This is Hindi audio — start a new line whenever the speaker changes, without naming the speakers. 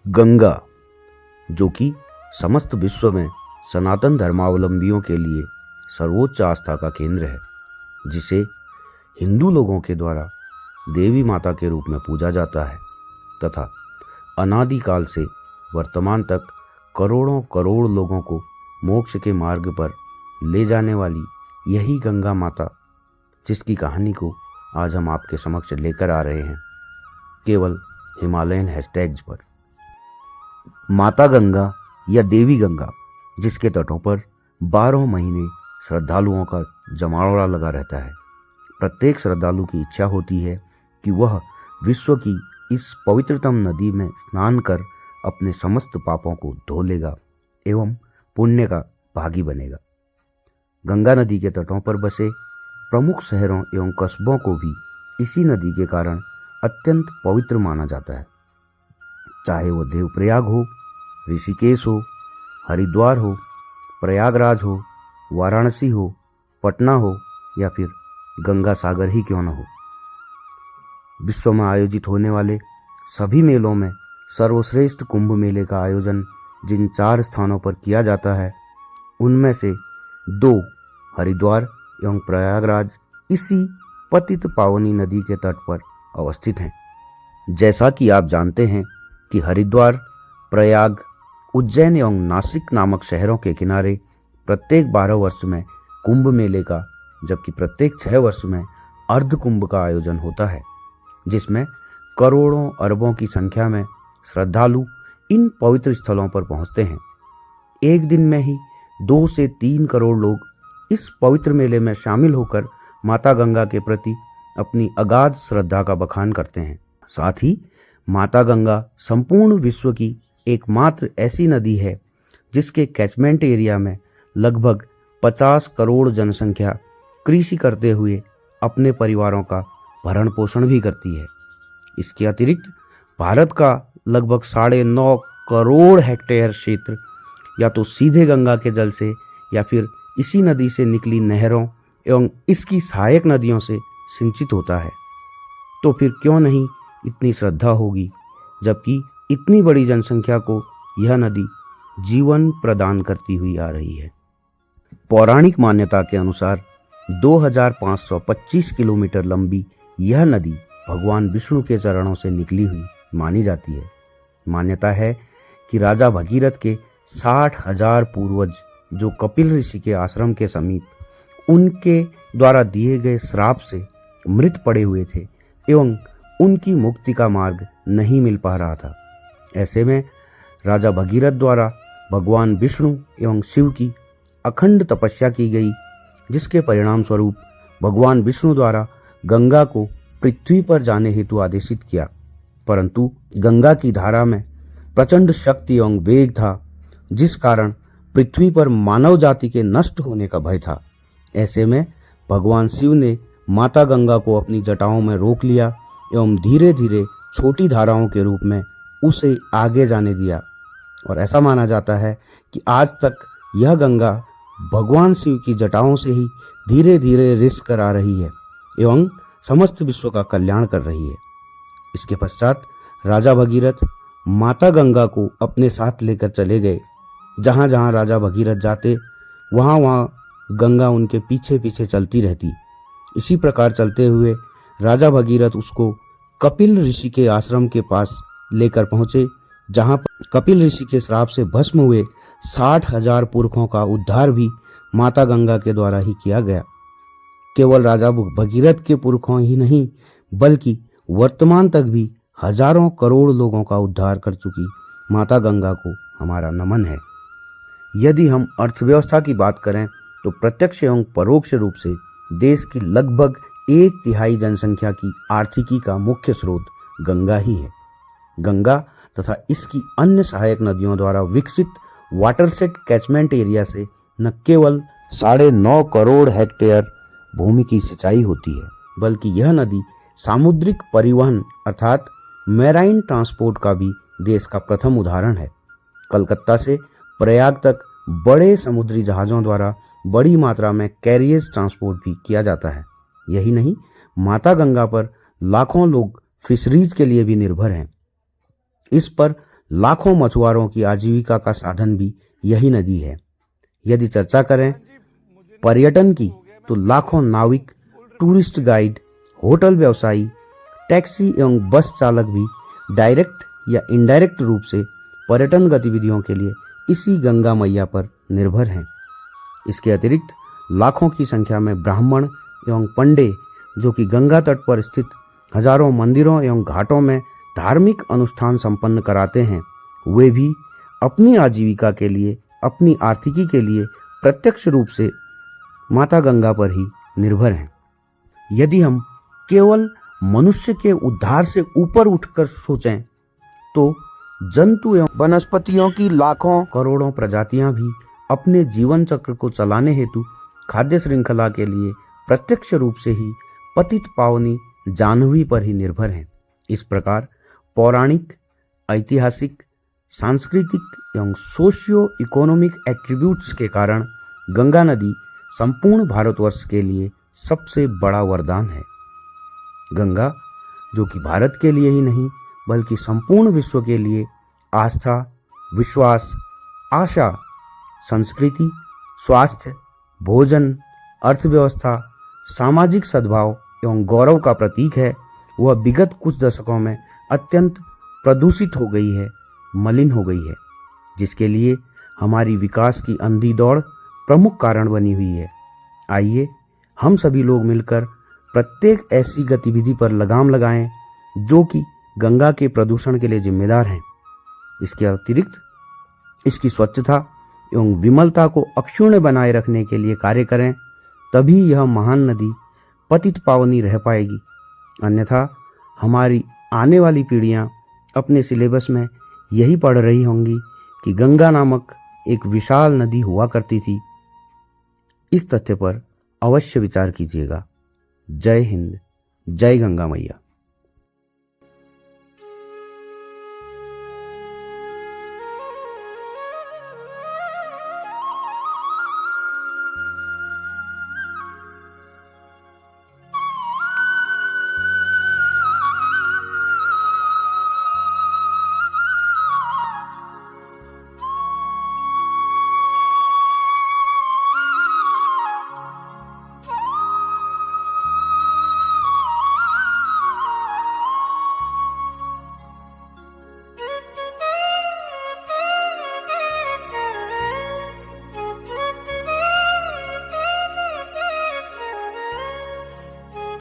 गंगा, जो कि समस्त विश्व में सनातन धर्मावलंबियों के लिए सर्वोच्च आस्था का केंद्र है, जिसे हिंदू लोगों के द्वारा देवी माता के रूप में पूजा जाता है तथा अनादिकाल से वर्तमान तक करोड़ों करोड़ लोगों को मोक्ष के मार्ग पर ले जाने वाली यही गंगा माता, जिसकी कहानी को आज हम आपके समक्ष लेकर आ रहे हैं केवल हिमालयन हैशटैग्स पर। माता गंगा या देवी गंगा, जिसके तटों पर 12 महीने श्रद्धालुओं का जमावड़ा लगा रहता है। प्रत्येक श्रद्धालु की इच्छा होती है कि वह विश्व की इस पवित्रतम नदी में स्नान कर अपने समस्त पापों को धो लेगा एवं पुण्य का भागी बनेगा। गंगा नदी के तटों पर बसे प्रमुख शहरों एवं कस्बों को भी इसी नदी के कारण अत्यंत पवित्र माना जाता है। चाहे वो देवप्रयाग हो, ऋषिकेश हो, हरिद्वार हो, प्रयागराज हो, वाराणसी हो, पटना हो या फिर गंगा सागर ही क्यों न हो। विश्व में आयोजित होने वाले सभी मेलों में सर्वश्रेष्ठ कुंभ मेले का आयोजन जिन 4 स्थानों पर किया जाता है, उनमें से 2 हरिद्वार एवं प्रयागराज इसी पतित पावनी नदी के तट पर अवस्थित हैं। जैसा कि आप जानते हैं कि हरिद्वार, प्रयाग, उज्जैन एवं नासिक नामक शहरों के किनारे प्रत्येक 12 वर्ष में कुंभ मेले का, जबकि प्रत्येक 6 वर्ष में अर्ध कुंभ का आयोजन होता है, जिसमें करोड़ों अरबों की संख्या में श्रद्धालु इन पवित्र स्थलों पर पहुंचते हैं। एक दिन में ही 2 से 3 करोड़ लोग इस पवित्र मेले में शामिल होकर माता गंगा के प्रति अपनी अगाध श्रद्धा का बखान करते हैं। साथ ही माता गंगा संपूर्ण विश्व की एकमात्र ऐसी नदी है जिसके कैचमेंट एरिया में लगभग 50 करोड़ जनसंख्या कृषि करते हुए अपने परिवारों का भरण पोषण भी करती है। इसके अतिरिक्त भारत का लगभग 9.5 करोड़ हेक्टेयर क्षेत्र या तो सीधे गंगा के जल से या फिर इसी नदी से निकली नहरों एवं इसकी सहायक नदियों से सिंचित होता है। तो फिर क्यों नहीं इतनी श्रद्धा होगी, जबकि इतनी बड़ी जनसंख्या को यह नदी जीवन प्रदान करती हुई आ रही है। पौराणिक मान्यता के अनुसार 2525 किलोमीटर लंबी यह नदी भगवान विष्णु के चरणों से निकली हुई मानी जाती है। मान्यता है कि राजा भगीरथ के 60,000 पूर्वज जो कपिल ऋषि के आश्रम के समीप उनके द्वारा दिए गए श्राप से मृत पड़े हुए थे एवं उनकी मुक्ति का मार्ग नहीं मिल पा रहा था। ऐसे में राजा भगीरथ द्वारा भगवान विष्णु एवं शिव की अखंड तपस्या की गई, जिसके परिणाम स्वरूप भगवान विष्णु द्वारा गंगा को पृथ्वी पर जाने हेतु आदेशित किया, परंतु गंगा की धारा में प्रचंड शक्ति एवं वेग था, जिस कारण पृथ्वी पर मानव जाति के नष्ट होने का भय था। ऐसे में भगवान शिव ने माता गंगा को अपनी जटाओं में रोक लिया एवं धीरे धीरे छोटी धाराओं के रूप में उसे आगे जाने दिया। और ऐसा माना जाता है कि आज तक यह गंगा भगवान शिव की जटाओं से ही धीरे धीरे रिस कर आ रही है एवं समस्त विश्व का कल्याण कर रही है। इसके पश्चात राजा भगीरथ माता गंगा को अपने साथ लेकर चले गए। जहाँ जहाँ राजा भगीरथ जाते वहाँ वहाँ गंगा उनके पीछे पीछे चलती रहती। इसी प्रकार चलते हुए राजा भगीरथ उसको कपिल ऋषि के आश्रम के पास लेकर पहुँचे, जहाँ पर कपिल ऋषि के श्राप से भस्म हुए 60,000 पुरखों का उद्धार भी माता गंगा के द्वारा ही किया गया। केवल राजा भगीरथ के पुरखों ही नहीं, बल्कि वर्तमान तक भी हजारों करोड़ लोगों का उद्धार कर चुकी माता गंगा को हमारा नमन है। यदि हम अर्थव्यवस्था की बात करें तो प्रत्यक्ष एवं परोक्ष रूप से देश की लगभग 1/3 जनसंख्या की आर्थिकी का मुख्य स्रोत गंगा ही है। गंगा तथा इसकी अन्य सहायक नदियों द्वारा विकसित वाटरसेट कैचमेंट एरिया से न केवल 9.5 करोड़ हेक्टेयर भूमि की सिंचाई होती है, बल्कि यह नदी सामुद्रिक परिवहन अर्थात मैराइन ट्रांसपोर्ट का भी देश का प्रथम उदाहरण है। कलकत्ता से प्रयाग तक बड़े समुद्री जहाज़ों द्वारा बड़ी मात्रा में कैरियर्स ट्रांसपोर्ट भी किया जाता है। यही नहीं, माता गंगा पर लाखों लोग फिशरीज के लिए भी निर्भर हैं। इस पर लाखों मछुआरों की आजीविका का साधन भी यही नदी है। यदि चर्चा करें पर्यटन की तो लाखों नाविक, टूरिस्ट गाइड, होटल व्यवसायी, टैक्सी एवं बस चालक भी डायरेक्ट या इनडायरेक्ट रूप से पर्यटन गतिविधियों के लिए इसी गंगा मैया पर निर्भर हैं। इसके अतिरिक्त लाखों की संख्या में ब्राह्मण एवं पंडे जो कि गंगा तट पर स्थित हजारों मंदिरों एवं घाटों में धार्मिक अनुष्ठान संपन्न कराते हैं, वे भी अपनी आजीविका के लिए, अपनी आर्थिकी के लिए प्रत्यक्ष रूप से माता गंगा पर ही निर्भर हैं। यदि हम केवल मनुष्य के उद्धार से ऊपर उठकर सोचें तो जंतु एवं वनस्पतियों की लाखों करोड़ों प्रजातियां भी अपने जीवन चक्र को चलाने हेतु खाद्य श्रृंखला के लिए प्रत्यक्ष रूप से ही पतित पावनी जाह्नवी पर ही निर्भर हैं। इस प्रकार पौराणिक, ऐतिहासिक, सांस्कृतिक एवं सोशियो इकोनॉमिक एट्रीब्यूट्स के कारण गंगा नदी संपूर्ण भारतवर्ष के लिए सबसे बड़ा वरदान है। गंगा जो कि भारत के लिए ही नहीं बल्कि संपूर्ण विश्व के लिए आस्था, विश्वास, आशा, संस्कृति, स्वास्थ्य, भोजन, अर्थव्यवस्था, सामाजिक सद्भाव एवं गौरव का प्रतीक है, वह विगत कुछ दशकों में अत्यंत प्रदूषित हो गई है, मलिन हो गई है, जिसके लिए हमारी विकास की अंधी दौड़ प्रमुख कारण बनी हुई है। आइए हम सभी लोग मिलकर प्रत्येक ऐसी गतिविधि पर लगाम लगाएं जो कि गंगा के प्रदूषण के लिए जिम्मेदार हैं। इसके अतिरिक्त इसकी स्वच्छता एवं विमलता को अक्षुण्ण बनाए रखने के लिए कार्य करें, तभी यह महान नदी पतित पावनी रह पाएगी। अन्यथा हमारी आने वाली पीढ़ियां अपने सिलेबस में यही पढ़ रही होंगी कि गंगा नामक एक विशाल नदी हुआ करती थी। इस तथ्य पर अवश्य विचार कीजिएगा। जय हिंद, जय गंगा मैया।